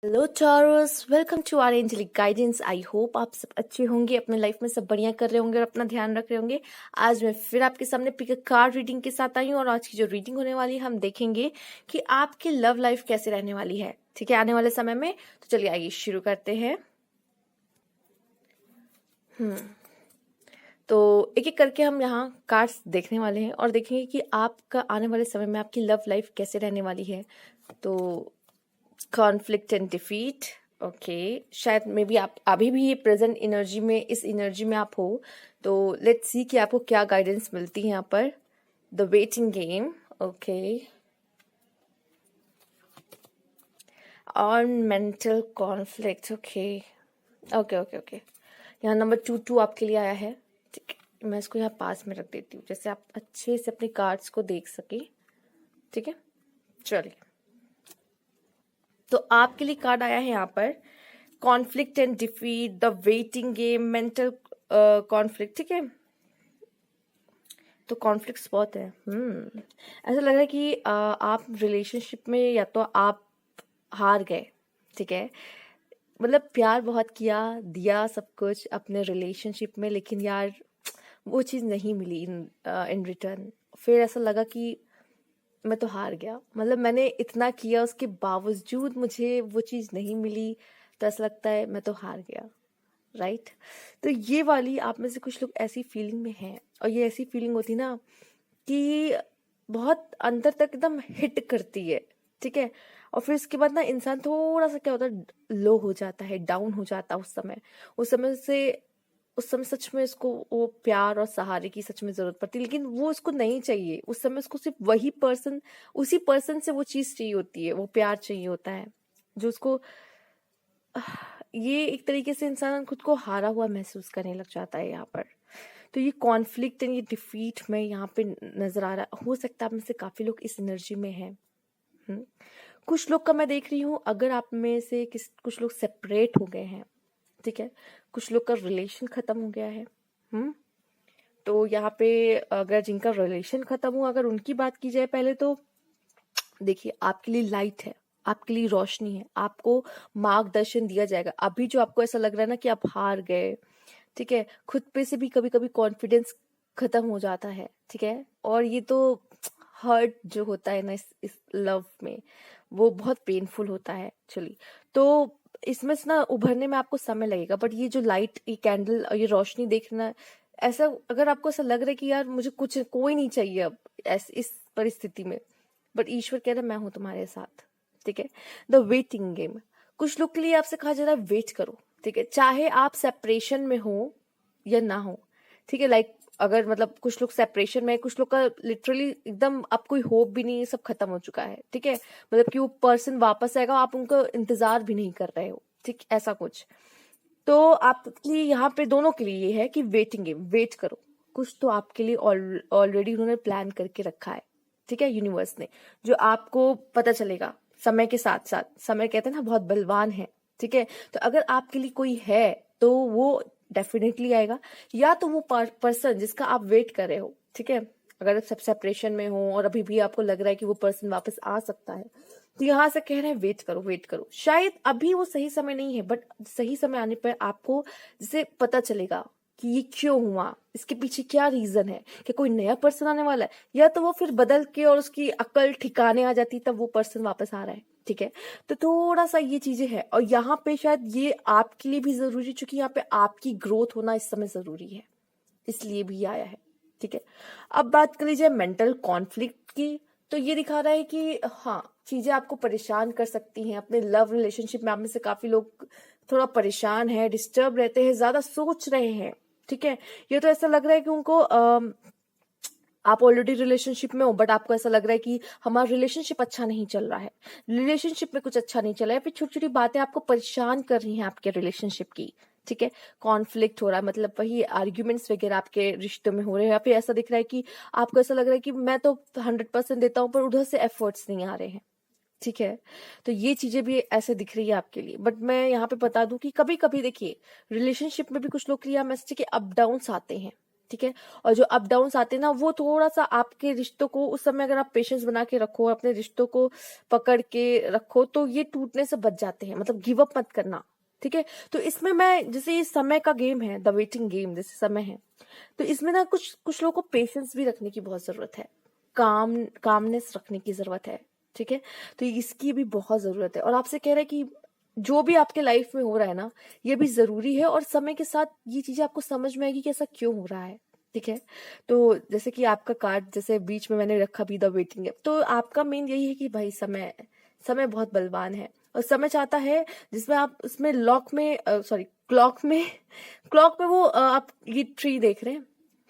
Hello Taurus, welcome to our angelic guidance. I hope आप सब अच्छे होंगे, अपने लाइफ में सब बढ़िया कर रहे होंगे और अपना ध्यान रख रहे होंगे। आज मैं फिर आपके सामने पिक अ कार्ड रीडिंग के साथ आई हूँ और आज की जो रीडिंग होने वाली है हम देखेंगे कि आपकी लव लाइफ कैसे रहने वाली है, ठीक है, आने वाले समय में। तो चलिए आइए शुरू करते हैं। तो एक एक करके हम यहाँ कार्ड्स देखने वाले हैं और देखेंगे कि आपका आने वाले समय में आपकी लव लाइफ कैसे रहने वाली है। तो कॉन्फ्लिक्ट एंड डिफीट, ओके, शायद मे बी आप अभी भी ये प्रेजेंट एनर्जी में, इस एनर्जी में आप हो। तो लेट्स सी कि आपको क्या गाइडेंस मिलती है यहाँ पर। द वेटिंग गेम, ओके, और mental conflict, okay okay okay okay. यहाँ नंबर 2 आपके लिए आया है, ठीक है। मैं इसको यहाँ पास में रख देती हूँ जैसे आप अच्छे से अपने कार्ड्स को देख सके, ठीक है। चलिए, तो आपके लिए कार्ड आया है यहाँ पर conflict and defeat, the waiting game, mental conflict, ठीक है। तो कॉन्फ्लिक्ट्स बहुत है। ऐसा लग रहा है कि आप रिलेशनशिप में या तो आप हार गए, ठीक है। मतलब प्यार बहुत किया, दिया सब कुछ अपने रिलेशनशिप में, लेकिन यार वो चीज़ नहीं मिली इन रिटर्न। फिर ऐसा लगा कि मैं तो हार गया, मतलब मैंने इतना किया उसके बावजूद मुझे वो चीज़ नहीं मिली, तो ऐसा लगता है मैं तो हार गया, राइट। तो ये वाली आप में से कुछ लोग ऐसी फीलिंग में हैं, और ये ऐसी फीलिंग होती ना कि बहुत अंदर तक एकदम हिट करती है, ठीक है। और फिर उसके बाद ना इंसान थोड़ा सा क्या होता है, लो हो जाता है, डाउन हो जाता है उस समय सच में उसको वो प्यार और सहारे की सच में जरूरत पड़ती है, लेकिन वो उसको नहीं चाहिए। उस समय उसको सिर्फ वही पर्सन, उसी पर्सन से वो चीज चाहिए होती है, वो प्यार चाहिए होता है जो उसको, ये एक तरीके से इंसान खुद को हारा हुआ महसूस करने लग जाता है यहाँ पर। तो ये कॉन्फ्लिक्ट एंड ये डिफीट में यहाँ पे नजर आ रहा है। हो सकता है आप में से काफी लोग इस एनर्जी में हैं। कुछ लोग का मैं देख रही हूँ, अगर आप में से कुछ लोग सेपरेट हो गए हैं, ठीक है। कुछ लोग का रिलेशन खत्म हो गया है। तो यहाँ पे अगर जिनका रिलेशन खत्म हुआ, अगर उनकी बात की जाए पहले, तो देखिए आपके लिए लाइट है, आपके लिए रोशनी है, आपको मार्गदर्शन दिया जाएगा। अभी जो आपको ऐसा लग रहा है ना कि आप हार गए, ठीक है, खुद पे से भी कभी कभी कॉन्फिडेंस खत्म हो जाता है, ठीक है। और ये तो हर्ट जो होता है ना इस लव में, वो बहुत पेनफुल होता है एक्चुअली। तो इसमें से ना उभरने में आपको समय लगेगा, बट ये जो लाइट, ये कैंडल और ये रोशनी देखना, ऐसा अगर आपको ऐसा लग रहा है कि यार मुझे कुछ कोई नहीं चाहिए अब इस परिस्थिति में, बट ईश्वर कह रहा है मैं हूं तुम्हारे साथ, ठीक है। द वेटिंग गेम, कुछ लोग के लिए आपसे कहा जा रहा है वेट करो, ठीक है, चाहे आप सेपरेशन में हो या ना हो, ठीक है। लाइक अगर मतलब कुछ लोग सेपरेशन में है, कुछ लोग का लिटरली एकदम अब कोई होप भी नहीं है, सब खत्म हो चुका है, ठीक है। मतलब कि वो पर्सन वापस आएगा, आप उनका इंतजार भी नहीं कर रहे हो, ठीक, ऐसा कुछ। तो आपके लिए यहाँ पे दोनों के लिए ये है कि वेटिंग गेम, वेट करो। कुछ तो आपके लिए ऑलरेडी उन्होंने प्लान करके रखा है, ठीक है, यूनिवर्स ने, जो आपको पता चलेगा समय के साथ साथ। समय कहते हैं ना बहुत बलवान है, ठीक है। तो अगर आपके लिए कोई है तो वो डेफिनेटली आएगा, या तो वो पर्सन जिसका आप वेट कर रहे हो, ठीक है। अगर आप सब सेपरेशन में हो और अभी भी आपको लग रहा है कि वो पर्सन वापस आ सकता है, तो यहाँ से कह रहे हैं वेट करो, वेट करो। शायद अभी वो सही समय नहीं है, बट सही समय आने पर आपको जैसे पता चलेगा कि ये क्यों हुआ, इसके पीछे क्या रीजन है, कि कोई नया पर्सन आने वाला है, या तो वो फिर बदल के और उसकी अकल ठिकाने आ जाती तब वो पर्सन वापस आ रहा है, ठीक है। तो थोड़ा सा ये चीजें हैं, और यहाँ पे शायद ये आपके लिए भी जरूरी, चूंकि यहाँ पे आपकी ग्रोथ होना इस समय जरूरी है, इसलिए भी आया है, ठीक है। अब बात कर लीजिए मेंटल कॉन्फ्लिक्ट की, तो ये दिखा रहा है कि हाँ, चीजें आपको परेशान कर सकती हैं। अपने लव रिलेशनशिप में आप में से काफी लोग थोड़ा परेशान है, डिस्टर्ब रहते हैं, ज्यादा सोच रहे हैं, ठीक है। ये तो ऐसा लग रहा है कि उनको आप ऑलरेडी रिलेशनशिप में हो, बट आपको ऐसा लग रहा है कि हमारा रिलेशनशिप अच्छा नहीं चल रहा है, रिलेशनशिप में कुछ अच्छा नहीं चल रहा है, फिर छोटी छोटी बातें आपको परेशान कर रही हैं आपके रिलेशनशिप की, ठीक है। कॉन्फ्लिक्ट हो रहा है, मतलब वही आर्ग्यूमेंट्स वगैरह आपके रिश्तों में हो रहे हैं, या फिर ऐसा दिख रहा है कि आपको ऐसा लग रहा है कि मैं तो 100% देता हूँ पर उधर से एफर्ट्स नहीं आ रहे हैं, ठीक है। तो ये चीजें भी ऐसे दिख रही है आपके लिए, बट मैं यहाँ पे बता दूं कि कभी कभी देखिए रिलेशनशिप में भी कुछ लोग के लिए मैसेज के अप डाउन्स आते हैं, ठीक है। और जो अप डाउन्स आते हैं ना, वो थोड़ा सा आपके रिश्तों को, उस समय अगर आप पेशेंस बना के रखो, अपने रिश्तों को पकड़ के रखो, तो ये टूटने से बच जाते हैं। मतलब गिव अप मत करना, ठीक है। तो इसमें मैं, जैसे ये समय का गेम है, द वेटिंग गेम जैसे समय है, तो इसमें ना कुछ कुछ लोगों को पेशेंस भी रखने की बहुत जरूरत है, कामनेस रखने की जरूरत है, ठीक है। तो इसकी भी बहुत जरूरत है। और आपसे कह रहा है कि जो भी आपके लाइफ में हो रहा है ना, ये भी जरूरी है, और समय के साथ ये चीजें आपको समझ में आएगी कि ऐसा क्यों हो रहा है, ठीक है। तो जैसे कि आपका कार्ड जैसे बीच में मैंने रखा भी द वेटिंग है, तो आपका मेन यही है कि भाई समय समय बहुत बलवान है, और समय चाहता है जिसमें आप उसमें लॉक में सॉरी क्लॉक में क्लॉक में वो आप ये ट्री देख रहे हैं,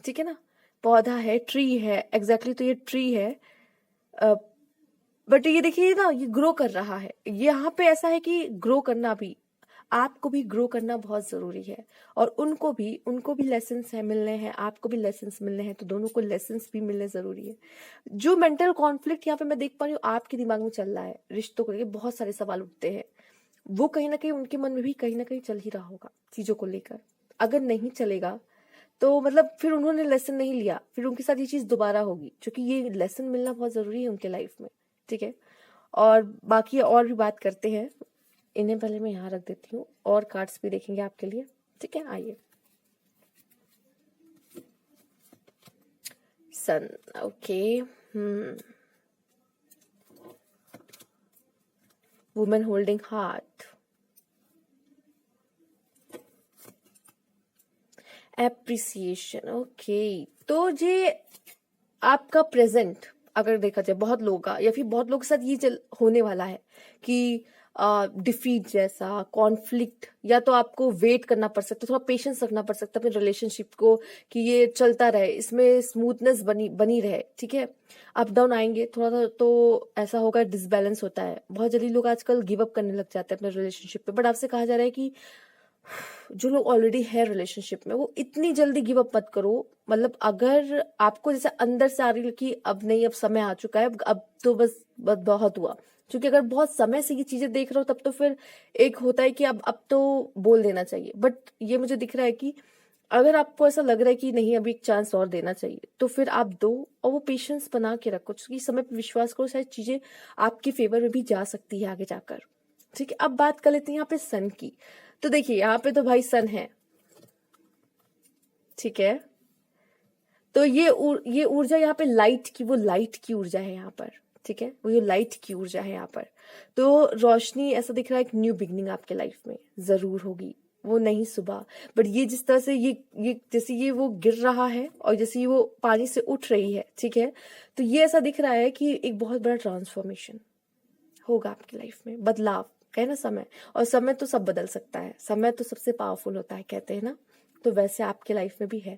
ठीक है ना, पौधा है, ट्री है, एग्जैक्टली तो ये ट्री है, बट ये देखिए ना, ये ग्रो कर रहा है। यहाँ पे ऐसा है कि ग्रो करना भी, आपको भी ग्रो करना बहुत जरूरी है, और उनको भी लेसन्स है मिलने हैं, आपको भी लेसन्स मिलने हैं, तो दोनों को लेसन्स भी मिलने जरूरी है। जो मेंटल कॉन्फ्लिक्ट यहाँ पे मैं देख पा रही हूँ आपके दिमाग में चल रहा है, रिश्तों को लेकर बहुत सारे सवाल उठते हैं, वो कहीं ना कहीं उनके मन में भी कहीं ना कहीं चल ही रहा होगा चीजों को लेकर। अगर नहीं चलेगा तो मतलब फिर उन्होंने लेसन नहीं लिया, फिर उनके साथ ये चीज दोबारा होगी, क्योंकि ये लेसन मिलना बहुत जरूरी है उनके लाइफ में, ठीक है। और बाकी और भी बात करते हैं, इन्हें पहले मैं यहाँ रख देती हूँ, और कार्ड्स भी देखेंगे आपके लिए, ठीक है। आइए, sun, okay, women holding heart, appreciation, okay. तो ये आपका प्रेजेंट अगर देखा जाए बहुत लोगों का, या फिर बहुत लोगों के साथ ये होने वाला है कि डिफीट जैसा कॉन्फ्लिक्ट, या तो आपको वेट करना पड़ सकता है, थोड़ा पेशेंस रखना पड़ सकता है अपने रिलेशनशिप को, कि ये चलता रहे, इसमें स्मूथनेस बनी बनी रहे, ठीक है। अप डाउन आएंगे थोड़ा सा, तो ऐसा होगा, डिसबैलेंस होता है, बहुत जल्दी लोग आजकल गिव अप करने लग जाते हैं अपने रिलेशनशिप पे। बट आपसे कहा जा रहा है कि जो लोग ऑलरेडी है रिलेशनशिप में, वो इतनी जल्दी गिव अप मत करो। मतलब अगर आपको जैसे अंदर से आ रही है कि अब नहीं, अब समय आ चुका है, अब तो बस बहुत हुआ, क्योंकि अगर बहुत समय से ये चीजें देख रहे हो, तब तो फिर एक होता है कि अब तो बोल देना चाहिए। बट ये मुझे दिख रहा है कि अगर आपको ऐसा लग रहा है कि नहीं, अभी एक चांस और देना चाहिए, तो फिर आप दो, और वो पेशेंस बना के रखो, क्योंकि समय पे विश्वास करो, शायद चीजें आपकी फेवर में भी जा सकती है आगे जाकर, ठीक है। अब बात कर लेते हैं यहाँ पे सन की। तो देखिए यहाँ पे तो भाई सन है, ठीक है। तो ये ऊर्जा यहाँ पे लाइट की, वो लाइट की ऊर्जा है यहाँ पर, ठीक है, वो ये लाइट की ऊर्जा है यहाँ पर। तो रोशनी, ऐसा दिख रहा है एक न्यू बिगनिंग आपके लाइफ में जरूर होगी, वो नहीं सुबह, बट ये जिस तरह से ये जैसे ये वो गिर रहा है, और जैसे ये वो पानी से उठ रही है, ठीक है। तो ये ऐसा दिख रहा है कि एक बहुत बड़ा ट्रांसफॉर्मेशन होगा आपकी लाइफ में, बदलाव है ना समय। और समय तो सब बदल सकता है, समय तो सबसे पावरफुल होता है, कहते हैं ना। तो वैसे आपके लाइफ में भी है,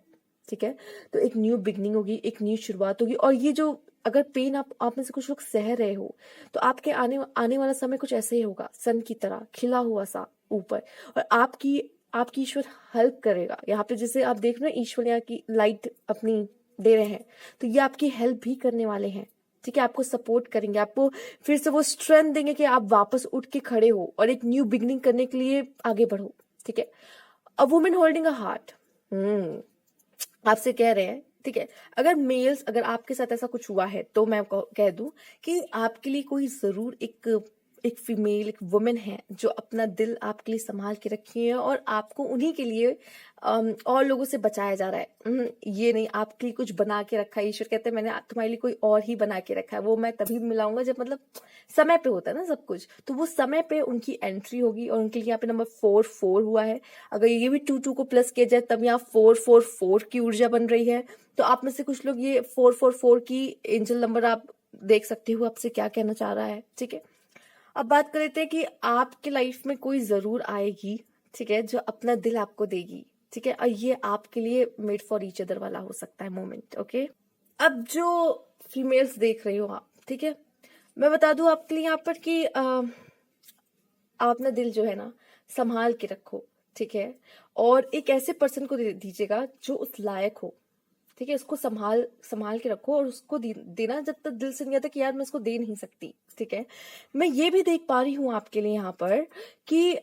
ठीक है। तो एक न्यू बिगनिंग होगी, एक न्यू शुरुआत होगी। और ये जो अगर पेन आप में से कुछ लोग सह रहे हो, तो आपके आने वाला समय कुछ ऐसे ही होगा, सन की तरह खिला हुआ सा ऊपर। और आपकी ईश्वर हेल्प करेगा यहाँ पे, जैसे आप देख रहे हैं ईश्वर यहाँ की लाइट अपनी दे रहे हैं, तो ये आपकी हेल्प भी करने वाले हैं, ठीक है। आपको सपोर्ट करेंगे, आपको फिर से वो स्ट्रेंथ देंगे कि आप वापस उठ के खड़े हो और एक न्यू बिगनिंग करने के लिए आगे बढ़ो, ठीक है। A women holding a heart, आपसे कह रहे हैं, ठीक है। अगर आपके साथ ऐसा कुछ हुआ है, तो मैं कह दूं कि आपके लिए कोई जरूर एक फीमेल, एक वुमेन है, जो अपना दिल आपके लिए संभाल के रखी है, और आपको उन्हीं के लिए और लोगों से बचाया जा रहा है। ये नहीं आपके लिए कुछ बना के रखा है, ईश्वर कहते हैं मैंने तुम्हारे लिए कोई और ही बना के रखा है, वो मैं तभी मिलाऊंगा जब, मतलब समय पे होता है ना सब कुछ, तो वो समय पे उनकी एंट्री होगी। और उनके लिए यहाँ पे नंबर 4 हुआ है, अगर ये भी 2 को प्लस किया जाए, तब यहाँ 4 की ऊर्जा बन रही है। तो आप में से कुछ लोग ये 4 की एंजल नंबर आप देख सकते हो, आपसे क्या कहना चाह रहा है, ठीक है। अब बात कर लेते हैं कि आपके लाइफ में कोई जरूर आएगी, ठीक है, जो अपना दिल आपको देगी, ठीक है। और ये आपके लिए मेड फॉर ईच अदर वाला हो सकता है मोमेंट, ओके। अब जो फीमेल्स देख रही हो आप, ठीक है, मैं बता दूं आपके लिए यहाँ पर कि आप अपना दिल जो है ना संभाल के रखो, ठीक है। और एक ऐसे पर्सन को दीजिएगा जो उस लायक हो, ठीक है। उसको संभाल संभाल के रखो, और उसको देना जब तक दिल से नहीं आता कि यार मैं इसको दे नहीं सकती, ठीक है। मैं ये भी देख पा रही हूँ आपके लिए यहाँ पर कि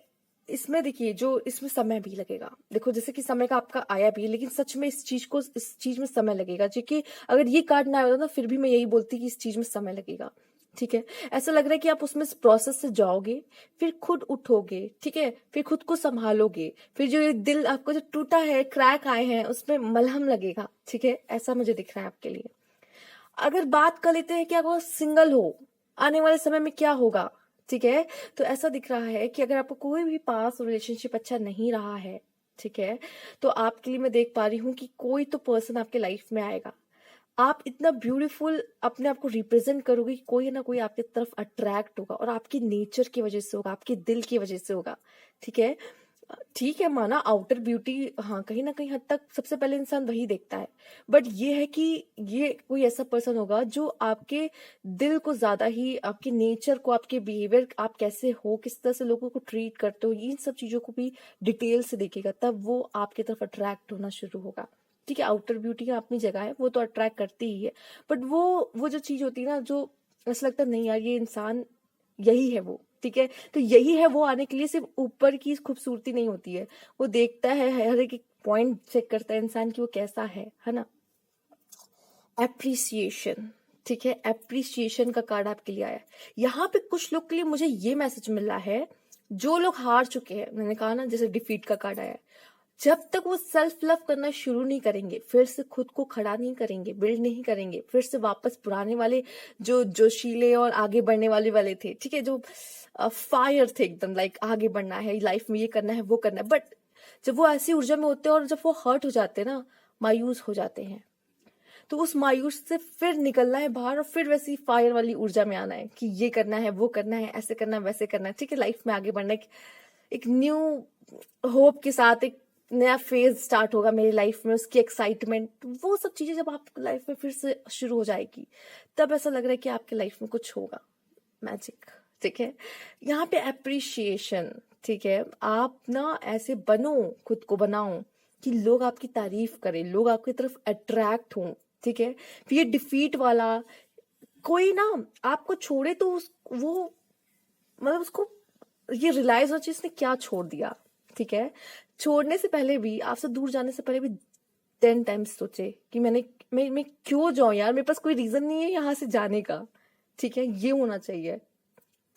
इसमें देखिए, जो इसमें समय भी लगेगा, देखो जैसे कि समय का आपका आया भी, लेकिन सच में इस चीज में समय लगेगा, जो कि अगर ये कार्ड ना आया होता ना, फिर भी मैं यही बोलती कि इस चीज में समय लगेगा। ठीक है, ऐसा लग रहा है कि आप उसमें प्रोसेस से जाओगे, फिर खुद उठोगे, ठीक है, फिर खुद को संभालोगे, फिर जो ये दिल आपको जो टूटा है, क्रैक आए हैं, उसमें मलहम लगेगा। ठीक है, ऐसा मुझे दिख रहा है आपके लिए। अगर बात कर लेते हैं कि अगर सिंगल हो, आने वाले समय में क्या होगा। ठीक है, तो ऐसा दिख रहा है कि अगर आपको कोई भी पास रिलेशनशिप अच्छा नहीं रहा है, ठीक है, तो आपके लिए मैं देख पा रही हूँ कि कोई तो पर्सन आपके लाइफ में आएगा। आप इतना ब्यूटीफुल अपने आप को रिप्रेजेंट करोगे कि कोई ना कोई आपकी तरफ अट्रैक्ट होगा, और आपकी नेचर की वजह से होगा, आपके दिल की वजह से होगा। ठीक है, ठीक है, माना आउटर ब्यूटी, हाँ, कहीं ना कहीं हद तक सबसे पहले इंसान वही देखता है, बट ये है कि ये कोई ऐसा पर्सन होगा जो आपके दिल को ज्यादा ही, आपके नेचर को, आपके बिहेवियर, आप कैसे हो, किस तरह से लोगों को ट्रीट करते हो, इन सब चीजों को भी डिटेल से देखेगा, तब वो आपकी तरफ अट्रैक्ट होना शुरू होगा। ठीक है, आउटर ब्यूटी का अपनी जगह है, वो तो अट्रैक्ट करती ही है, बट वो जो चीज होती है ना, जो ऐसा लगता है नहीं यार, ये इंसान यही है वो। ठीक है, तो यही है वो आने के लिए सिर्फ ऊपर की खूबसूरती नहीं होती है, वो देखता है, हर एक पॉइंट चेक करता है इंसान की वो कैसा है ना। एप्रिसिएशन, ठीक है, एप्रिसिएशन का कार्ड आपके लिए आया है। यहाँ पे कुछ लोग के लिए मुझे ये मैसेज मिल रहा है, जो लोग हार चुके हैं, मैंने कहा ना, जैसे डिफीट का कार्ड आया है, जब तक वो सेल्फ लव करना शुरू नहीं करेंगे, फिर से खुद को खड़ा नहीं करेंगे, बिल्ड नहीं करेंगे, फिर से वापस पुराने वाले जो जोशीले और आगे बढ़ने वाले थे, ठीक है, जो फायर थे एकदम, लाइक आगे बढ़ना है लाइफ में, ये करना है, वो करना है, बट जब वो ऐसी ऊर्जा में होते हैं और जब वो हर्ट हो जाते हैं ना, मायूस हो जाते हैं, तो उस मायूस से फिर निकलना है बाहर, और फिर वैसी फायर वाली ऊर्जा में आना है कि ये करना है, वो करना है, ऐसे करना है, वैसे करना है। ठीक है, लाइफ में आगे बढ़ना है, एक न्यू होप के साथ एक नया फेज स्टार्ट होगा मेरी लाइफ में, उसकी एक्साइटमेंट, वो सब चीजें जब आप लाइफ में फिर से शुरू हो जाएगी, तब ऐसा लग रहा है कि आपके लाइफ में कुछ होगा, मैजिक। ठीक है, यहाँ पे अप्रिशिएशन, ठीक है, आप ना ऐसे बनो, खुद को बनाओ कि लोग आपकी तारीफ करें, लोग आपकी तरफ अट्रैक्ट हों। ठीक है, फिर ये डिफीट वाला, कोई ना आपको छोड़े तो वो, मतलब उसको ये रियलाइज हो चीज ने क्या छोड़ दिया। ठीक है, छोड़ने से पहले भी, आपसे दूर जाने से पहले भी 10 टाइम्स सोचे कि मैं क्यों जाऊं यार, मेरे पास कोई रीजन नहीं है यहाँ से जाने का। ठीक है, ये होना चाहिए।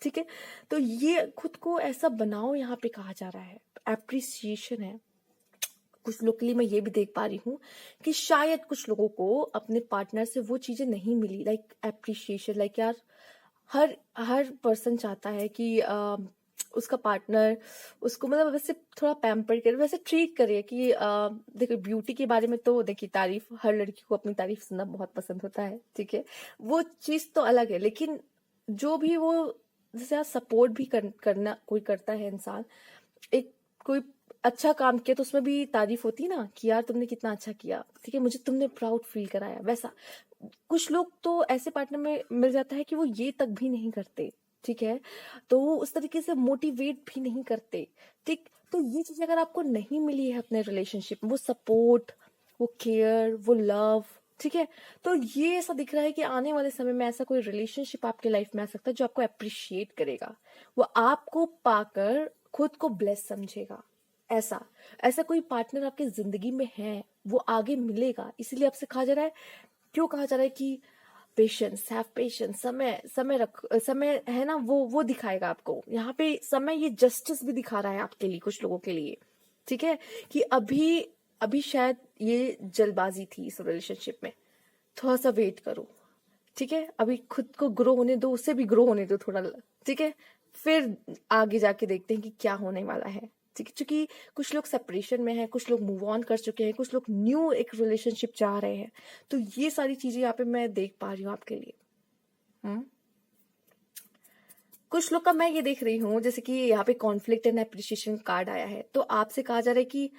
ठीक है, तो ये खुद को ऐसा बनाओ, यहाँ पे कहा जा रहा है, एप्रिसिएशन है। कुछ लोग के लिए मैं ये भी देख पा रही हूँ कि शायद कुछ लोगों को अपने पार्टनर से वो चीजें नहीं मिली, लाइक एप्रिशिएशन, लाइक यार, हर हर पर्सन चाहता है कि उसका पार्टनर उसको मतलब वैसे थोड़ा पैम्पर करे, वैसे ट्रीट करे कि देखो, ब्यूटी के बारे में तो देखिए, तारीफ, हर लड़की को अपनी तारीफ सुनना बहुत पसंद होता है। ठीक है, वो चीज तो अलग है, लेकिन जो भी वो, जैसे सपोर्ट भी करना कोई करता है इंसान, एक कोई अच्छा काम किया तो उसमें भी तारीफ होती है ना, कि यार तुमने कितना अच्छा किया, ठीक है, मुझे तुमने प्राउड फील कराया, वैसा। कुछ लोग तो ऐसे पार्टनर में मिल जाता है कि वो ये तक भी नहीं करते। ठीक है, तो वो उस तरीके से मोटिवेट भी नहीं करते। ठीक, तो ये चीज अगर आपको नहीं मिली है अपने रिलेशनशिप में, वो सपोर्ट, वो केयर, वो लव, ठीक है, तो ये ऐसा दिख रहा है कि आने वाले समय में ऐसा कोई रिलेशनशिप आपके लाइफ में आ सकता है जो आपको अप्रिशिएट करेगा, वो आपको पाकर खुद को ब्लेस समझेगा। ऐसा ऐसा कोई पार्टनर आपकी जिंदगी में है, वो आगे मिलेगा। इसीलिए आपसे कहा जा रहा है, क्यों कहा जा रहा है कि पेशेंस, हैव पेशेंस, समय समय रख, समय है ना, वो दिखाएगा आपको। यहाँ पे समय ये जस्टिस भी दिखा रहा है आपके लिए, कुछ लोगों के लिए। ठीक है, कि अभी अभी शायद ये जल्दबाजी थी इस रिलेशनशिप में, थोड़ा सा वेट करो। ठीक है, अभी खुद को ग्रो होने दो, उसे भी ग्रो होने दो थोड़ा। ठीक है, फिर आगे जाके देखते हैं कि क्या होने वाला है। ठीक है, क्योंकि कुछ लोग सेपरेशन में हैं, कुछ लोग मूव ऑन कर चुके हैं, कुछ लोग न्यू एक रिलेशनशिप चाह रहे हैं, तो ये सारी चीजें यहाँ पे मैं देख पा रही हूँ आपके लिए। कुछ लोग का मैं ये देख रही हूँ, जैसे कि यहाँ पे कॉन्फ्लिक्ट एंड एप्रिशिएशन कार्ड आया है, तो आपसे कहा जा रहा है कि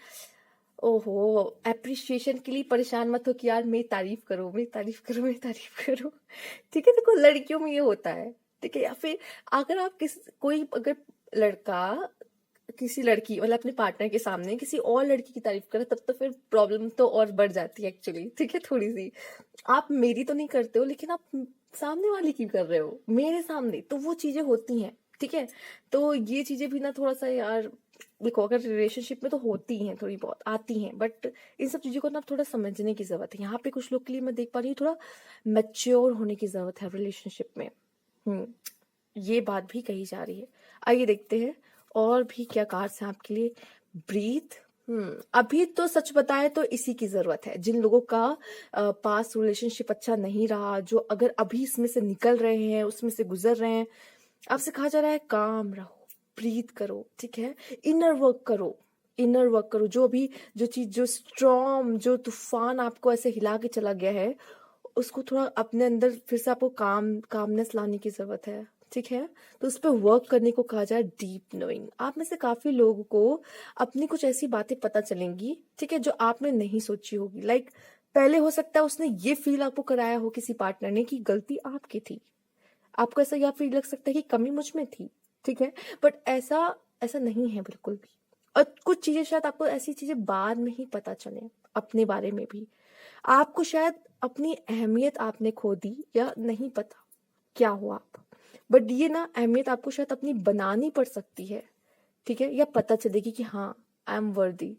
ओहो, एप्रिशिएशन के लिए परेशान मत हो कि यार मेरी तारीफ करो, मेरी तारीफ करो, मेरी तारीफ करो। ठीक है, देखो लड़कियों में ये होता है। ठीक है, या फिर अगर आप कोई अगर लड़का किसी लड़की, मतलब अपने पार्टनर के सामने किसी और लड़की की तारीफ करे, तब तो फिर प्रॉब्लम तो और बढ़ जाती है एक्चुअली। ठीक है, थोड़ी सी आप मेरी तो नहीं करते हो, लेकिन आप सामने वाले की कर रहे हो मेरे सामने, तो वो चीजें होती हैं। ठीक है, तो ये चीजें भी ना थोड़ा सा यार देखो अगर रिलेशनशिप में तो होती हैं, थोड़ी बहुत आती हैं, बट इन सब चीज़ों को ना थोड़ा समझने की ज़रूरत है। यहाँ पे कुछ लोग के लिए मैं देख पा रही हूँ थोड़ा मैच्योर होने की ज़रूरत है रिलेशनशिप में। ये बात भी कही जा रही है। आइए देखते हैं और भी क्या कार्ड्स हैं आपके लिए। ब्रीथ। अभी तो सच बताएं तो इसी की जरूरत है। जिन लोगों का पास रिलेशनशिप अच्छा नहीं रहा, जो अगर अभी इसमें से निकल रहे हैं, उसमें से गुजर रहे हैं, आपसे कहा जा रहा है काम रहो, ब्रीथ करो, ठीक है, इनर वर्क करो, इनर वर्क करो। जो अभी जो चीज, जो स्ट्रॉम, जो तूफान आपको ऐसे हिला के चला गया है, उसको थोड़ा अपने अंदर फिर से आपको कामनेस लाने की जरूरत है, ठीक है। तो उस पर वर्क करने को कहा जाए डीप नोइंग। आप में से काफी लोगों को अपनी कुछ ऐसी बातें पता चलेंगी, ठीक है, जो आपने नहीं सोची होगी। लाइक पहले हो सकता है उसने ये फील आपको कराया हो किसी पार्टनर ने कि गलती आपकी थी, आपको ऐसा या फील लग सकता है कि कमी मुझ में थी, ठीक है, बट ऐसा ऐसा नहीं है बिल्कुल भी। और कुछ चीजें शायद आपको ऐसी चीजें बाद में ही पता चले अपने बारे में भी। आपको शायद अपनी अहमियत आपने खो दी, या नहीं पता क्या हुआ आप, बट ये ना अहमियत आपको शायद अपनी बनानी पड़ सकती है, ठीक है, या पता चलेगी कि हाँ आई एम वर्दी।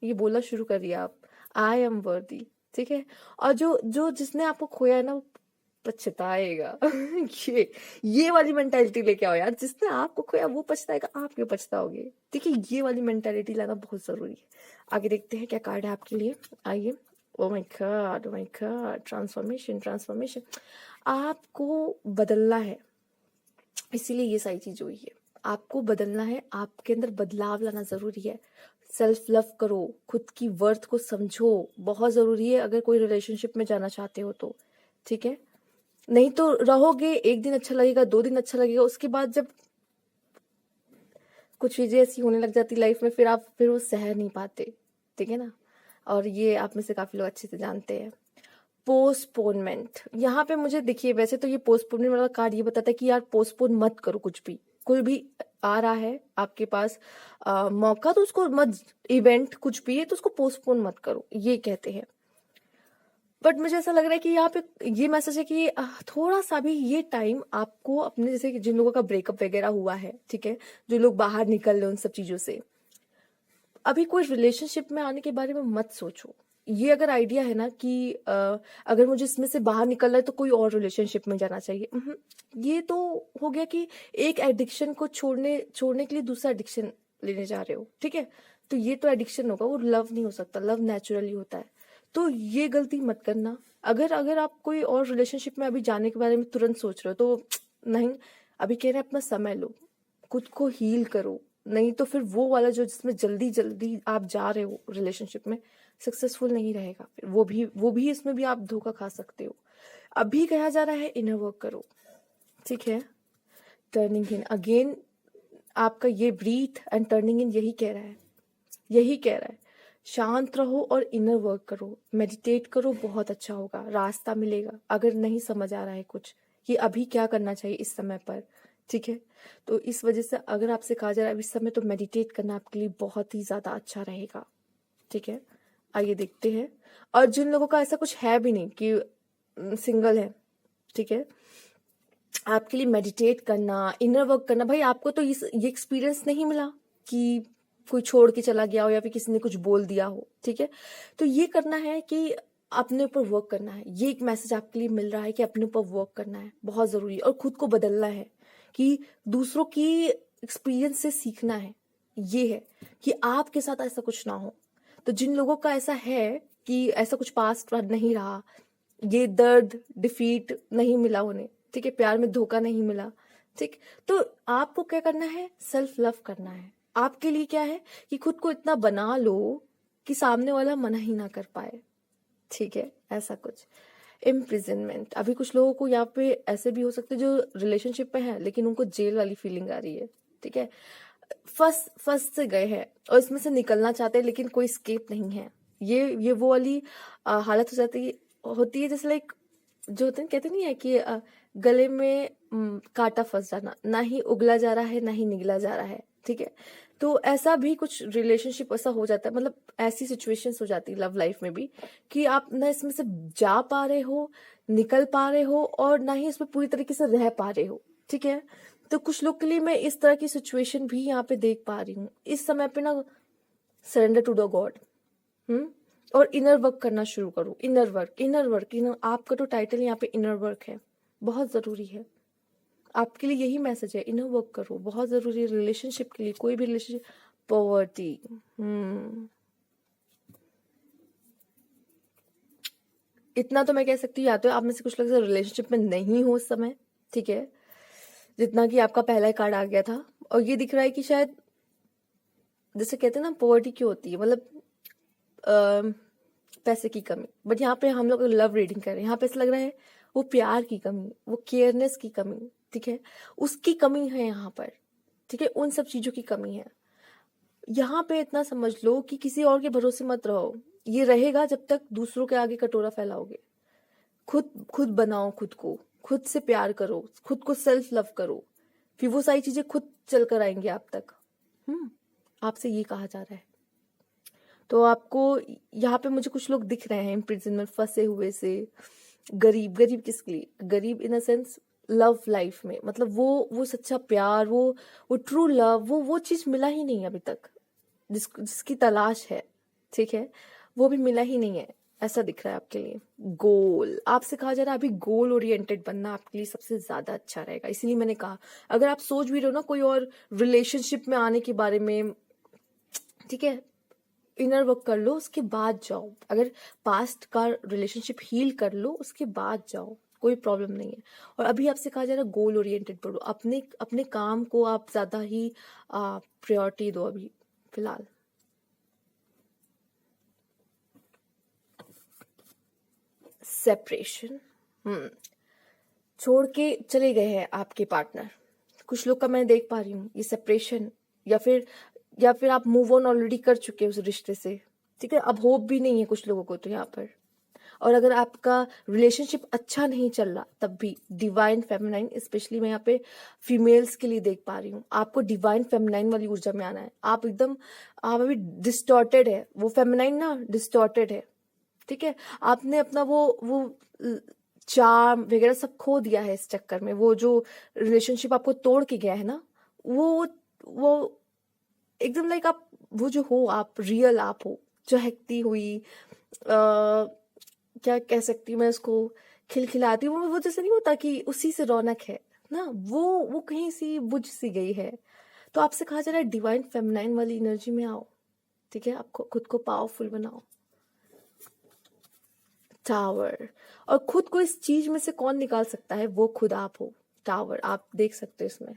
ये बोलना शुरू करिए आप, आई एम वर्दी, ठीक है। और जो जो जिसने आपको खोया है ना, वो पछताएगा। ये वाली मेंटालिटी लेके आओ यार। जिसने आपको खोया वो पछताएगा, आप क्यों पछताओगे, ठीक है। ये वाली मेंटालिटी लाना बहुत जरूरी है। आगे देखते हैं क्या कार्ड है आपके लिए। आइए। ओ my God, O my God, transformation, transformation. आपको बदलना है, इसीलिए ये सारी चीज हुई है। आपको बदलना है, आपके अंदर बदलाव लाना जरूरी है। सेल्फ लव करो, खुद की वर्थ को समझो, बहुत जरूरी है अगर कोई रिलेशनशिप में जाना चाहते हो तो, ठीक है। नहीं तो रहोगे, एक दिन अच्छा लगेगा, 2 दिन अच्छा लगेगा, उसके बाद जब कुछ चीजें ऐसी होने लग जाती लाइफ में, फिर आप फिर वो सह नहीं पाते, ठीक है ना। और ये आप में से काफी लोग अच्छे से जानते हैं। पोस्टपोनमेंट, यहाँ पे मुझे देखिए, वैसे तो ये पोस्टपोनमेंट वाला कार्ड ये बताता है कि यार पोस्टपोन मत करो कुछ भी। कोई भी आ रहा है आपके पास मौका, तो उसको मत, इवेंट कुछ भी है तो उसको पोस्टपोन मत करो, ये कहते हैं। बट मुझे ऐसा लग रहा है कि यहाँ पे ये मैसेज है कि थोड़ा सा भी ये टाइम आपको अपने, जैसे कि जिन लोगों का ब्रेकअप वगैरह हुआ है, ठीक है, जो लोग बाहर निकल रहे उन सब चीजों से, अभी कोई रिलेशनशिप में आने के बारे में मत सोचो। ये अगर आइडिया है ना कि अगर मुझे इसमें से बाहर निकलना है तो कोई और रिलेशनशिप में जाना चाहिए, ये तो हो गया कि एक एडिक्शन को छोड़ने छोड़ने के लिए दूसरा एडिक्शन लेने जा रहे हो, ठीक है। तो ये तो एडिक्शन होगा, वो लव नहीं हो सकता। लव नेचुरली होता है। तो ये गलती मत करना। अगर अगर आप कोई और रिलेशनशिप में अभी जाने के बारे में तुरंत सोच रहे हो तो नहीं, अभी कह रहे हैं अपना समय लो, खुद को हील करो। नहीं तो फिर वो वाला जो जिसमें जल्दी जल्दी आप जा रहे हो रिलेशनशिप में, सक्सेसफुल नहीं रहेगा। फिर वो भी इसमें भी आप धोखा खा सकते हो। अभी कहा जा रहा है इनर वर्क करो, ठीक है। टर्निंग इन अगेन, आपका ये ब्रीथ एंड टर्निंग इन यही कह रहा है, यही कह रहा है। शांत रहो और इनर वर्क करो, मेडिटेट करो, बहुत अच्छा होगा, रास्ता मिलेगा। अगर नहीं समझ आ रहा है कुछ कि अभी क्या करना चाहिए इस समय पर, ठीक है, तो इस वजह से अगर आपसे कहा जा रहा है इस समय तो मेडिटेट करना आपके लिए बहुत ही ज्यादा अच्छा रहेगा, ठीक है। आइए देखते हैं। और जिन लोगों का ऐसा कुछ है भी नहीं कि सिंगल है, ठीक है, आपके लिए मेडिटेट करना, इनर वर्क करना, भाई आपको तो ये एक्सपीरियंस नहीं मिला कि कोई छोड़ के चला गया हो या फिर किसी ने कुछ बोल दिया हो, ठीक है। तो ये करना है कि अपने ऊपर वर्क करना है। ये एक मैसेज आपके लिए मिल रहा है कि अपने ऊपर वर्क करना है, बहुत जरूरी है। और खुद को बदलना है कि दूसरों की एक्सपीरियंस से सीखना है। ये है कि आपके साथ ऐसा कुछ ना हो। तो जिन लोगों का ऐसा है कि ऐसा कुछ पास्ट नहीं रहा, ये दर्द डिफीट नहीं मिला उन्हें, ठीक है, प्यार में धोखा नहीं मिला, ठीक, तो आपको क्या करना है, सेल्फ लव करना है। आपके लिए क्या है कि खुद को इतना बना लो कि सामने वाला मना ही ना कर पाए, ठीक है, ऐसा कुछ। इम्प्रिजनमेंट, अभी कुछ लोगों को यहाँ पे ऐसे भी हो सकते हैं जो रिलेशनशिप में है लेकिन उनको जेल वाली फीलिंग आ रही है, ठीक है, फंस फंस से गए हैं और इसमें से निकलना चाहते हैं लेकिन कोई स्केप नहीं है। ये वो वाली हालत हो जाती होती है जैसे लाइक, जो होते हैं कहते नहीं है कि गले में कांटा फंस जाना, ना ही उगला जा रहा है ना ही निगला जा रहा है, ठीक है। तो ऐसा भी कुछ रिलेशनशिप ऐसा हो जाता है, मतलब ऐसी सिचुएशंस हो जाती है लव लाइफ में भी कि आप ना इसमें से जा पा रहे हो, निकल पा रहे हो, और ना ही इसमें पूरी तरीके से रह पा रहे हो। ठीक है। तो कुछ लोग के लिए मैं इस तरह की सिचुएशन भी यहाँ पे देख पा रही हूँ इस समय पे ना। Surrender to the God. और इनर वर्क करना शुरू करो। Inner work, inner work, inner, आपका तो टाइटल यहाँ पे इनर वर्क है, बहुत जरूरी है आपके लिए। यही मैसेज है, इनर वर्क करो, बहुत जरूरी है रिलेशनशिप के लिए, कोई भी रिलेशनशिप। पॉवर्टी, इतना तो मैं कह सकती हूँ, या तो आप में से कुछ लोग रिलेशनशिप में नहीं हो उस समय, ठीक है, जितना कि आपका पहला कार्ड आ गया था। और ये दिख रहा है कि शायद, जैसे कहते हैं ना, पॉवर्टी क्यों होती है, मतलब पैसे की कमी। बट यहाँ पे हम लोग लव रीडिंग कर रहे हैं, यहाँ पे ऐसा लग रहा है वो प्यार की कमी, वो केयरनेस की कमी, ठीक है, उसकी कमी है यहाँ पर, ठीक है, उन सब चीजों की कमी है। यहाँ पे इतना समझ लो कि किसी और के भरोसे मत रहो। ये रहेगा जब तक दूसरों के आगे कटोरा फैलाओगे। खुद खुद बनाओ, खुद को, खुद से प्यार करो, खुद को सेल्फ लव करो, फिर वो सारी चीजें खुद चल कर आएंगी आप तक। आपसे ये कहा जा रहा है। तो आपको यहाँ पे मुझे कुछ लोग दिख रहे हैं इम्प्रिजन में फंसे हुए से। गरीब, गरीब किसके लिए? गरीब इन अ सेंस लव लाइफ में, मतलब वो सच्चा प्यार, वो ट्रू लव, वो चीज मिला ही नहीं अभी तक, जिसकी तलाश है, ठीक है, वो भी मिला ही नहीं है, ऐसा दिख रहा है आपके लिए। गोल, आपसे कहा जा रहा है अभी गोल ओरिएंटेड बनना आपके लिए सबसे ज्यादा अच्छा रहेगा। इसीलिए मैंने कहा, अगर आप सोच भी रहे हो ना कोई और रिलेशनशिप में आने के बारे में, ठीक है, इनर वर्क कर लो, उसके बाद जाओ। अगर पास्ट का रिलेशनशिप हील कर लो, उसके बाद जाओ, कोई प्रॉब्लम नहीं है। और अभी आपसे कहा जा रहा है गोल ओरिएंटेड पढ़ो, अपने अपने काम को आप ज्यादा ही प्रायोरिटी दो अभी फिलहाल। सेपरेशन, छोड़ के चले गए हैं आपके पार्टनर। कुछ लोग का मैं देख पा रही हूँ ये सेपरेशन, या फिर आप मूव ऑन ऑलरेडी कर चुके हैं उस रिश्ते से, ठीक है, अब होप भी नहीं है कुछ लोगों को तो यहाँ पर। और अगर आपका रिलेशनशिप अच्छा नहीं चल रहा, तब भी डिवाइन फेमिनाइन, स्पेशली मैं यहाँ पे फीमेल्स के लिए देख पा रही हूँ, आपको डिवाइन फेमिनाइन वाली ऊर्जा में आना है। आप अभी डिस्टॉर्टेड है, वो फेमिनाइन ना डिस्टॉर्टेड है, ठीक है, आपने अपना वो चार्म वगैरह सब खो दिया है इस चक्कर में। वो जो रिलेशनशिप आपको तोड़ के गया है ना, वो एकदम लाइक आप वो जो हो, आप रियल आप हो, चहकती हुई, क्या कह सकती हूँ मैं उसको, खिलखिलाती हूँ, वो जैसे नहीं होता कि उसी से रौनक है ना, वो कहीं सी बुझ सी गई है। तो आपसे कहा जा रहा है डिवाइन फेमिनाइन वाली एनर्जी में आओ, ठीक है, आपको खुद को पावरफुल बनाओ। टावर, और खुद को इस चीज में से कौन निकाल सकता है? वो खुद आप हो। टावर आप देख सकते हो इसमें।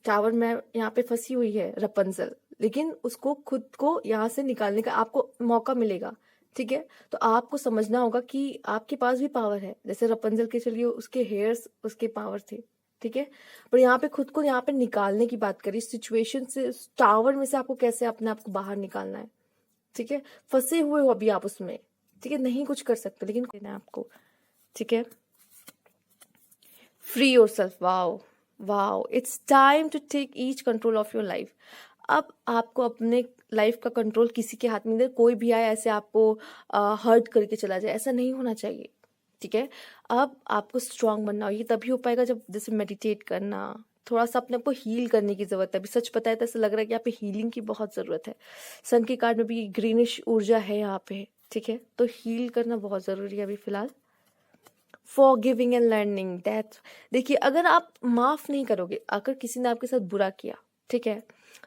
टावर में यहाँ पे फंसी हुई है रपंजल, लेकिन उसको खुद को यहाँ से निकालने का आपको मौका मिलेगा, ठीक है। तो आपको समझना होगा कि आपके पास भी पावर है, जैसे रपंजल के, चलिए उसके हेयर्स उसके पावर थे, ठीक है, पर यहाँ पे खुद को यहाँ पे निकालने की बात करी सिचुएशन से, टावर में से आपको कैसे अपने आप को बाहर निकालना है, ठीक है। फंसे हुए हो अभी आप उसमें, ठीक है, नहीं कुछ कर सकते, लेकिन करना है आपको, ठीक है। Free yourself, wow wow, it's time to take each control of your life. अब आपको अपने लाइफ का कंट्रोल किसी के हाथ में नहीं, कोई भी आए ऐसे आपको हर्ट करके चला जाए, ऐसा नहीं होना चाहिए, ठीक है। अब आपको स्ट्रांग बनना हो, ये तभी हो पाएगा जब जैसे मेडिटेट करना, थोड़ा सा अपने आप को हील करने की जरूरत है। अभी सच बताया तो ऐसा लग रहा है कि यहाँ पे हीलिंग की बहुत जरूरत है। सन के कार्ड में भी ग्रीनिश ऊर्जा है यहाँ पे, ठीक है, तो हील करना बहुत जरूरी है अभी फिलहाल। फॉरगिविंग एंड लर्निंग दैट, देखिए अगर आप माफ नहीं करोगे, अगर किसी ने आपके साथ बुरा किया, ठीक है,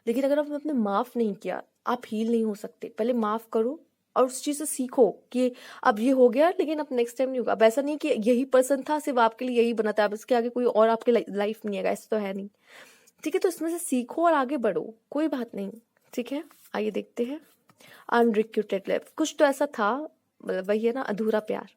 लेकिन अगर आपने माफ नहीं किया, आप हील नहीं हो सकते। पहले माफ करो और उस चीज से सीखो कि अब ये हो गया, लेकिन अब नेक्स्ट टाइम नहीं होगा। अब ऐसा नहीं कि यही पर्सन था, सिर्फ आपके लिए यही बना था, अब इसके आगे कोई और आपके लाइफ नहीं आएगा, ऐसा तो है नहीं, ठीक है। तो इसमें से सीखो और आगे बढ़ो, कोई बात नहीं, ठीक है। आइए देखते हैं अनरिक्रूटेड लव। कुछ तो ऐसा था, मतलब वही है ना, अधूरा प्यार।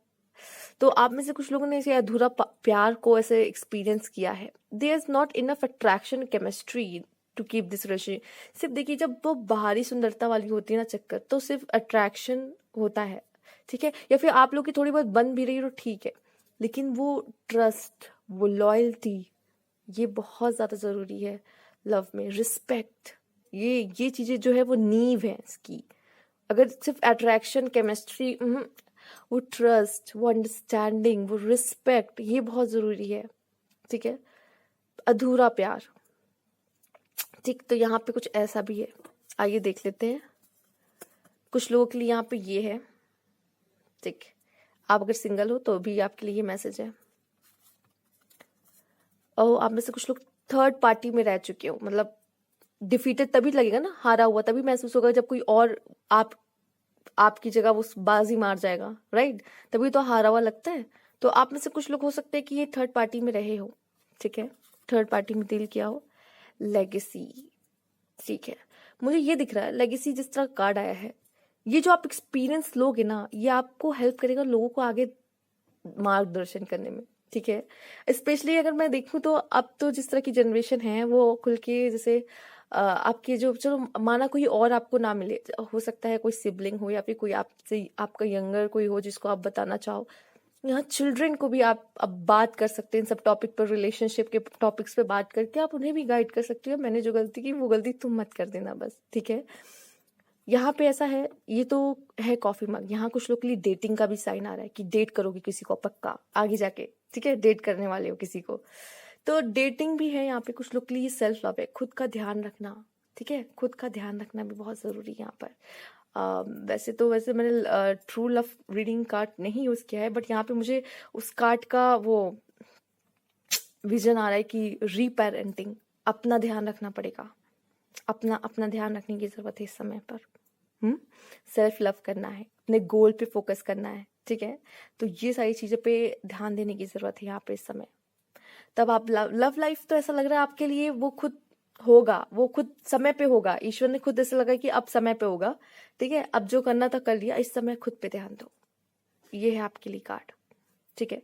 तो आप में से कुछ लोगों ने इसे अधूरा प्यार को ऐसे एक्सपीरियंस किया है। There is not enough attraction chemistry to keep this relationship. सिर्फ देखिए, जब वो बाहरी सुंदरता वाली होती है ना चक्कर, तो सिर्फ अट्रैक्शन होता है, ठीक है, या फिर आप लोग की थोड़ी बहुत बन भी रही है तो ठीक है, लेकिन वो ट्रस्ट, वो लॉयल्टी, ये बहुत ज्यादा जरूरी है लव में। रिस्पेक्ट, ये चीजें जो है वो नींव है इसकी। अगर सिर्फ अट्रैक्शन केमिस्ट्री, वो ट्रस्ट, वो अंडरस्टैंडिंग, वो रिस्पेक्ट, ये बहुत ज़रूरी है। ठीक है, अधूरा प्यार। ठीक, तो यहाँ पे कुछ ऐसा भी है, आइए देख लेते हैं। कुछ लोगों के लिए यहाँ पे ये है। ठीक, आप अगर सिंगल हो तो भी आपके लिए ये मैसेज है। और आप में से कुछ लोग थर्ड पार्टी में रह चुके हो, मतलब डिफीटेड तभी लगेगा ना, हारा हुआ तभी महसूस होगा जब कोई और आपकी जगह वो बाजी मार जाएगा, राइट? तभी तो हारा हुआ लगता है। तो आप में से कुछ लोग हो सकते हैं कि ये थर्ड पार्टी में रहे हो। ठीक है, थर्ड पार्टी में डील किया हो। लेगेसी, ठीक है, मुझे ये दिख रहा है लेगेसी जिस तरह कार्ड आया है, ये जो आप एक्सपीरियंस लोगे ना, ये आपको हेल्प करेगा लोगों को आगे मार्गदर्शन करने में। ठीक है, स्पेशली अगर मैं देखूं तो अब तो जिस तरह की जनरेशन है वो खुल के, जैसे आपके जो, चलो माना कोई और आपको ना मिले, हो सकता है कोई सिबलिंग हो या फिर कोई आपसे आपका यंगर कोई हो जिसको आप बताना चाहो, यहाँ चिल्ड्रन को भी आप अब बात कर सकते हैं इन सब टॉपिक पर, रिलेशनशिप के टॉपिक्स पे बात करके आप उन्हें भी गाइड कर सकते हो। मैंने जो गलती की वो गलती तुम मत कर देना बस। ठीक है, यहाँ पे ऐसा है, ये तो है कॉफी मग। यहाँ कुछ लोग के लिए डेटिंग का भी साइन आ रहा है कि डेट करोगे किसी को पक्का आगे जाके। ठीक है, डेट करने वाले हो किसी को, तो डेटिंग भी है यहाँ पे। कुछ लोग के लिए सेल्फ लव है, खुद का ध्यान रखना। ठीक है, खुद का ध्यान रखना भी बहुत जरूरी है यहाँ पर। वैसे मैंने ट्रू लव रीडिंग कार्ड नहीं यूज किया है, बट यहाँ पे मुझे उस कार्ड का वो विजन आ रहा है कि रीपेरेंटिंग, अपना ध्यान रखना पड़ेगा, अपना ध्यान रखने की जरूरत है इस समय पर। सेल्फ लव करना है, अपने गोल पे फोकस करना है। ठीक है, तो ये सारी चीजों पे ध्यान देने की जरूरत है यहाँ पे इस समय। तब आप लव लाइफ तो ऐसा लग रहा है आपके लिए वो खुद होगा, वो खुद समय पे होगा। ईश्वर ने खुद ऐसा लगा कि अब समय पे होगा। ठीक है, अब जो करना था कर लिया, इस समय खुद पे ध्यान दो। ये है आपके लिए कार्ड। ठीक है,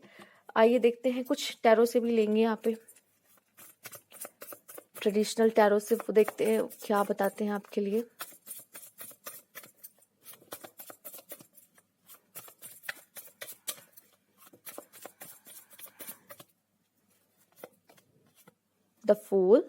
आइए देखते हैं, कुछ टैरो से भी लेंगे यहाँ पे, ट्रेडिशनल टैरो से वो देखते हैं क्या बताते हैं आपके लिए। The fool,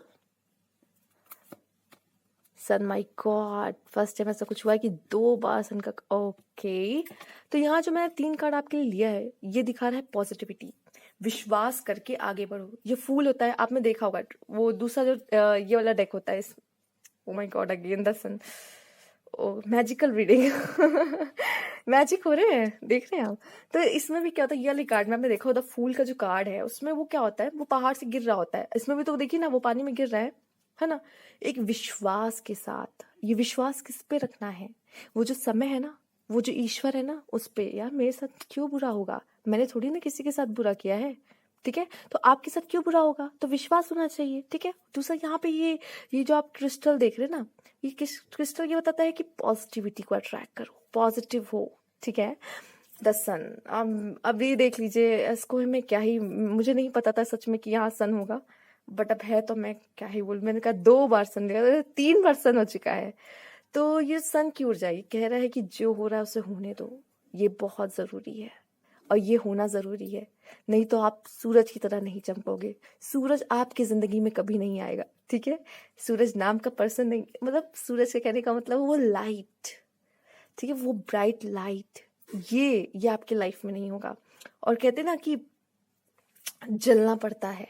sun, my God, first time ऐसा कुछ हुआ है कि 2 बार सन का। ओके, तो यहाँ जो मैंने 3 कार्ड आपके लिए लिया है, ये दिखा रहा है पॉजिटिविटी, विश्वास करके आगे बढ़ो। ये फूल होता है, आपने देखा होगा वो दूसरा जो ये वाला डेक होता है, इस oh my God again the sun, oh magical reading magic हो रहे हैं, देख रहे हैं आप? तो इसमें भी क्या होता है, ये वाली कार्ड में आपने देखा होता, फूल का जो कार्ड है उसमें वो क्या होता है, वो पहाड़ से गिर रहा होता है। इसमें भी तो देखिए ना, वो पानी में गिर रहा है ना? एक विश्वास के साथ। ये विश्वास किस पे रखना है? वो जो समय है ना, वो जो ईश्वर है ना, उस पे। यार मेरे साथ क्यों बुरा होगा, मैंने थोड़ी ना किसी के साथ बुरा किया है। ठीक है, तो आपके साथ क्यों बुरा होगा, तो विश्वास होना चाहिए। ठीक है, दूसरा यहाँ पे ये जो आप क्रिस्टल देख रहे हैं ना, ये क्रिस्टल ये बताता है कि पॉजिटिविटी को अट्रैक्ट करो, पॉजिटिव हो। ठीक है, द सन, अब ये देख लीजिए, इसको मैं क्या ही, मुझे नहीं पता था सच में कि यहाँ सन होगा, बट अब है तो मैं क्या ही बोल। मैंने कहा 2 बार सन देखा, 3 बार सन हो चुका है। तो ये सन की ऊर्जा ये कह रहा है कि जो हो रहा है उसे होने दो, ये बहुत जरूरी है और ये होना जरूरी है। नहीं तो आप सूरज की तरह नहीं चमकोगे, सूरज आपकी जिंदगी में कभी नहीं आएगा। ठीक है, सूरज नाम का पर्सन नहीं, मतलब सूरज के कहने का मतलब वो लाइट। ठीक है, वो ब्राइट लाइट, ये आपके लाइफ में नहीं होगा। और कहते ना कि जलना पड़ता है,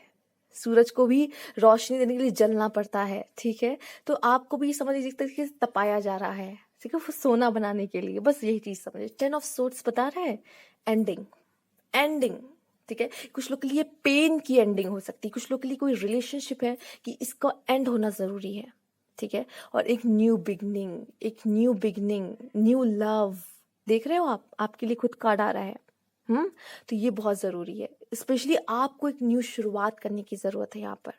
सूरज को भी रोशनी देने के लिए जलना पड़ता है। ठीक है, तो आपको भी समझ लीजिए तरीके से तपाया जा रहा है। ठीक है, वो सोना बनाने के लिए, बस यही चीज समझिए। 10 ऑफ सोर्ड्स बता रहा है एंडिंग। ठीक है, कुछ लोग के लिए पेन की एंडिंग हो सकती है, कुछ लोग के लिए कोई रिलेशनशिप है कि इसका एंड होना जरूरी है। ठीक है, और एक न्यू बिगनिंग, न्यू लव। देख रहे हो आप, आपके लिए खुद कार्ड आ रहा है। तो ये बहुत जरूरी है, स्पेशली आपको एक न्यू शुरुआत करने की जरूरत है यहाँ पर।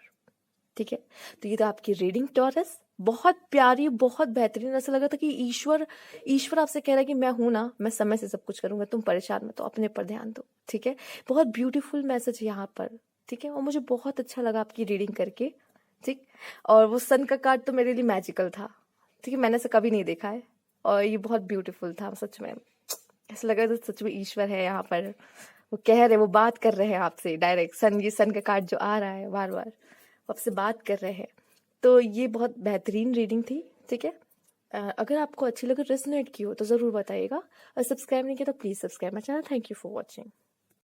ठीक है, तो ये तो आपकी रीडिंग टॉरस, बहुत प्यारी, बहुत बेहतरीन। ऐसा लगा था कि ईश्वर आपसे कह रहा है कि मैं हूं ना, मैं समय से सब कुछ करूंगा, तुम परेशान मत हो, अपने पर ध्यान दो। ठीक है, बहुत ब्यूटीफुल मैसेज है यहाँ पर। ठीक है, और मुझे बहुत अच्छा लगा आपकी रीडिंग करके। ठीक, और वो सन का कार्ड तो मेरे लिए मैजिकल था। ठीक है, मैंने ऐसा कभी नहीं देखा है, और ये बहुत ब्यूटीफुल था सच में। ऐसा लगा तो सच में ईश्वर है यहाँ पर, वो कह रहे, वो बात कर रहे हैं आपसे डायरेक्ट। ये सन का कार्ड जो आ रहा है बार बार, वो आपसे बात कर रहे हैं। तो ये बहुत बेहतरीन रीडिंग थी। ठीक है, अगर आपको अच्छी लगे, रेजोनेट की हो तो ज़रूर बताइएगा, और सब्सक्राइब नहीं किया तो please subscribe my channel. Thank you for watching.